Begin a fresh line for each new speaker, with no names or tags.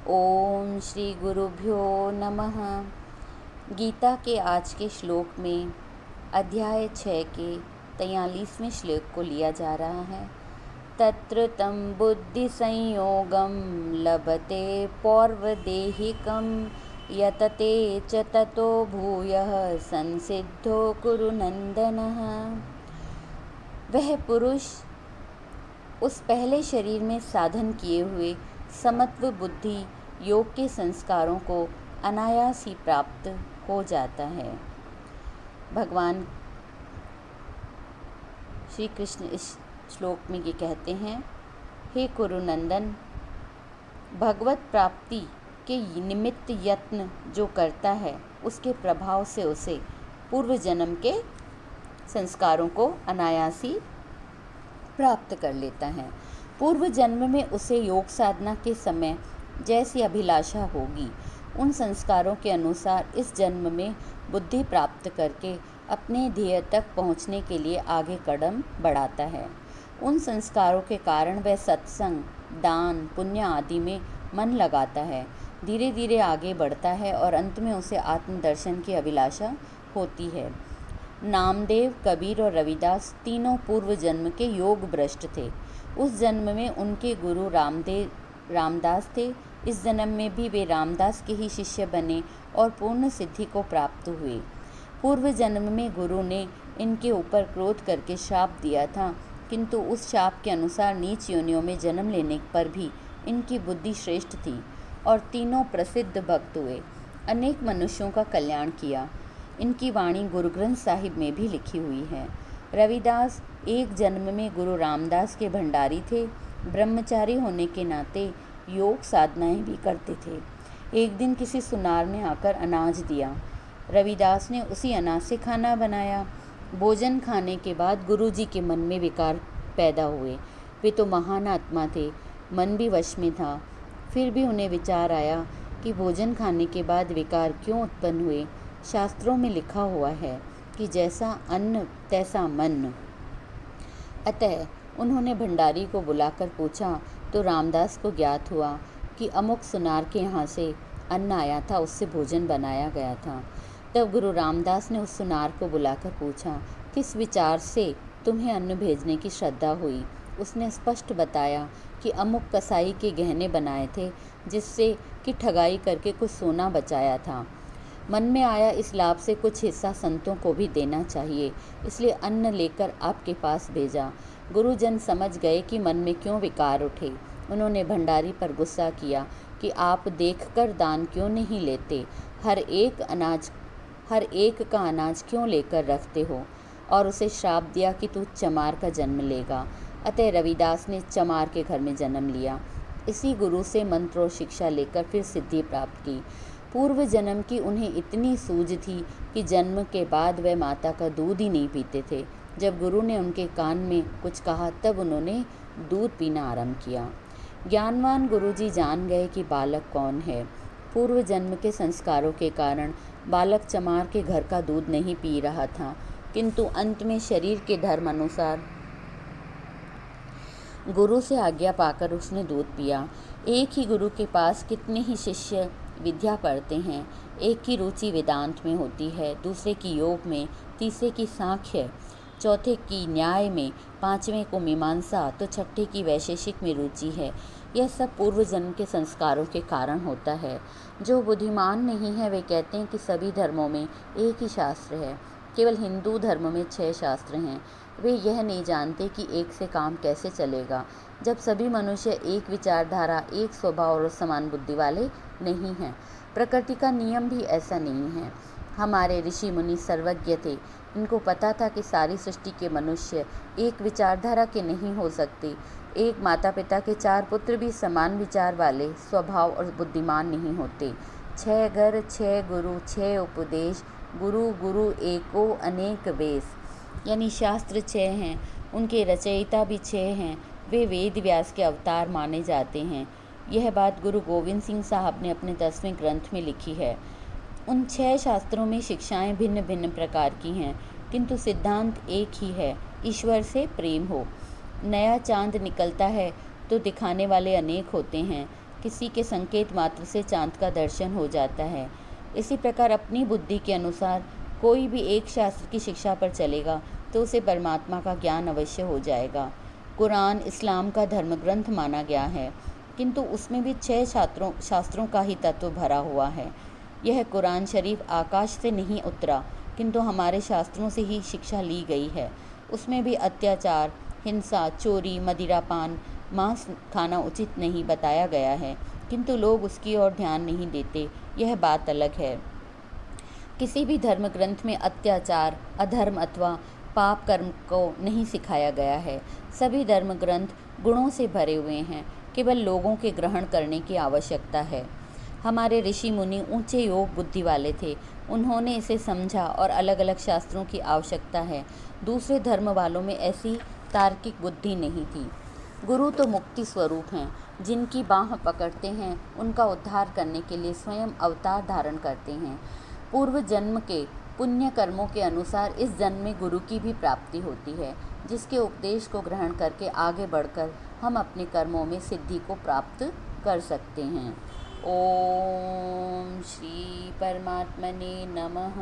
ओम श्री गुरुभ्यो नमः। गीता के आज के श्लोक में अध्याय 6 के 43वें श्लोक को लिया जा रहा है। तत्र तं बुद्धि संयोगम लभते पौर्वदेहिकम यतते च ततो भूयः संसिद्धो कुरु नंदनः। वह पुरुष उस पहले शरीर में साधन किए हुए समत्व बुद्धि योग के संस्कारों को अनायास ही प्राप्त हो जाता है। भगवान श्री कृष्ण इस श्लोक में ये कहते हैं, हे कुरुनंदन, भगवत प्राप्ति के निमित्त यत्न जो करता है उसके प्रभाव से उसे पूर्व जन्म के संस्कारों को अनायास ही प्राप्त कर लेता है। पूर्व जन्म में उसे योग साधना के समय जैसी अभिलाषा होगी, उन संस्कारों के अनुसार इस जन्म में बुद्धि प्राप्त करके अपने ध्येय तक पहुंचने के लिए आगे कदम बढ़ाता है। उन संस्कारों के कारण वह सत्संग, दान, पुण्य आदि में मन लगाता है, धीरे धीरे आगे बढ़ता है और अंत में उसे आत्मदर्शन की अभिलाषा होती है। नामदेव, कबीर और रविदास तीनों पूर्व जन्म के योग भ्रष्ट थे। उस जन्म में उनके गुरु रामदास थे। इस जन्म में भी वे रामदास के ही शिष्य बने और पूर्ण सिद्धि को प्राप्त हुए। पूर्व जन्म में गुरु ने इनके ऊपर क्रोध करके श्राप दिया था, किंतु उस शाप के अनुसार नीच योनियों में जन्म लेने पर भी इनकी बुद्धि श्रेष्ठ थी और तीनों प्रसिद्ध भक्त हुए, अनेक मनुष्यों का कल्याण किया। इनकी वाणी गुरु ग्रंथ साहिब में भी लिखी हुई है। रविदास एक जन्म में गुरु रामदास के भंडारी थे। ब्रह्मचारी होने के नाते योग साधनाएं भी करते थे। एक दिन किसी सुनार ने आकर अनाज दिया। रविदास ने उसी अनाज से खाना बनाया। भोजन खाने के बाद गुरुजी के मन में विकार पैदा हुए। वे तो महान आत्मा थे, मन भी वश में था। फिर भी उन्हें विचार आया कि भोजन खाने के बाद विकार क्यों उत्पन्न हुए। शास्त्रों में लिखा हुआ है कि जैसा अन्न तैसा मन। अतः उन्होंने भंडारी को बुलाकर पूछा तो रामदास को ज्ञात हुआ कि अमुक सुनार के यहाँ से अन्न आया था, उससे भोजन बनाया गया था। तब गुरु रामदास ने उस सुनार को बुलाकर पूछा, किस विचार से तुम्हें अन्न भेजने की श्रद्धा हुई। उसने स्पष्ट बताया कि अमुक कसाई के गहने बनाए थे, जिससे कि ठगाई करके कुछ सोना बचाया था। मन में आया इस लाभ से कुछ हिस्सा संतों को भी देना चाहिए, इसलिए अन्न लेकर आपके पास भेजा। गुरुजन समझ गए कि मन में क्यों विकार उठे। उन्होंने भंडारी पर गुस्सा किया कि आप देखकर दान क्यों नहीं लेते, हर एक का अनाज क्यों लेकर रखते हो, और उसे श्राप दिया कि तू चमार का जन्म लेगा। अतः रविदास ने चमार के घर में जन्म लिया। इसी गुरु से मंत्र और शिक्षा लेकर फिर सिद्धि प्राप्त की। पूर्व जन्म की उन्हें इतनी सूझ थी कि जन्म के बाद वह माता का दूध ही नहीं पीते थे। जब गुरु ने उनके कान में कुछ कहा तब उन्होंने दूध पीना आरंभ किया। ज्ञानवान गुरुजी जान गए कि बालक कौन है। पूर्व जन्म के संस्कारों के कारण बालक चमार के घर का दूध नहीं पी रहा था, किंतु अंत में शरीर के धर्म अनुसार गुरु से आज्ञा पाकर उसने दूध पिया। एक ही गुरु के पास कितने ही शिष्य विद्या पढ़ते हैं। एक की रुचि वेदांत में होती है, दूसरे की योग में, तीसरे की सांख्य, चौथे की न्याय में, पांचवें को मीमांसा, तो छठे की वैशेषिक में रुचि है। यह सब पूर्व जन्म के संस्कारों के कारण होता है। जो बुद्धिमान नहीं है वे कहते हैं कि सभी धर्मों में एक ही शास्त्र है। केवल हिंदू धर्म में 6 शास्त्र हैं। वे यह नहीं जानते कि एक से काम कैसे चलेगा, जब सभी मनुष्य एक विचारधारा, एक स्वभाव और समान बुद्धि वाले नहीं हैं। प्रकृति का नियम भी ऐसा नहीं है। हमारे ऋषि मुनि सर्वज्ञ थे। इनको पता था कि सारी सृष्टि के मनुष्य एक विचारधारा के नहीं हो सकते। एक माता पिता के 4 पुत्र भी समान विचार वाले, स्वभाव और बुद्धिमान नहीं होते। 6 घर, 6 गुरु, 6 उपदेश, गुरु गुरु एको अनेक वेश। यानी शास्त्र 6 हैं, उनके रचयिता भी 6 हैं। वे वेद व्यास के अवतार माने जाते हैं। यह बात गुरु गोविंद सिंह साहब ने अपने 10वें ग्रंथ में लिखी है। उन 6 शास्त्रों में शिक्षाएं भिन्न भिन्न प्रकार की हैं, किंतु सिद्धांत एक ही है, ईश्वर से प्रेम हो। नया चांद निकलता है तो दिखाने वाले अनेक होते हैं, किसी के संकेत मात्र से चाँद का दर्शन हो जाता है। इसी प्रकार अपनी बुद्धि के अनुसार कोई भी एक शास्त्र की शिक्षा पर चलेगा तो उसे परमात्मा का ज्ञान अवश्य हो जाएगा। कुरान इस्लाम का धर्म ग्रंथ माना गया है, किंतु उसमें भी 6 शास्त्रों का ही तत्व भरा हुआ है। यह कुरान शरीफ आकाश से नहीं उतरा, किंतु हमारे शास्त्रों से ही शिक्षा ली गई है। उसमें भी अत्याचार, हिंसा, चोरी, मदिरापान, मांस खाना उचित नहीं बताया गया है, किंतु लोग उसकी ओर ध्यान नहीं देते, यह बात अलग है। किसी भी धर्म ग्रंथ में अत्याचार, अधर्म अथवा पाप कर्म को नहीं सिखाया गया है। सभी धर्म ग्रंथ गुणों से भरे हुए हैं, केवल लोगों के ग्रहण करने की आवश्यकता है। हमारे ऋषि मुनि ऊंचे योग बुद्धि वाले थे, उन्होंने इसे समझा और अलग अलग शास्त्रों की आवश्यकता है। दूसरे धर्म वालों में ऐसी तार्किक बुद्धि नहीं थी। गुरु तो मुक्ति स्वरूप हैं, जिनकी बाँह पकड़ते हैं उनका उद्धार करने के लिए स्वयं अवतार धारण करते हैं। पूर्व जन्म के पुण्य कर्मों के अनुसार इस जन्म में गुरु की भी प्राप्ति होती है, जिसके उपदेश को ग्रहण करके आगे बढ़कर हम अपने कर्मों में सिद्धि को प्राप्त कर सकते हैं। ओम श्री परमात्मने नमः।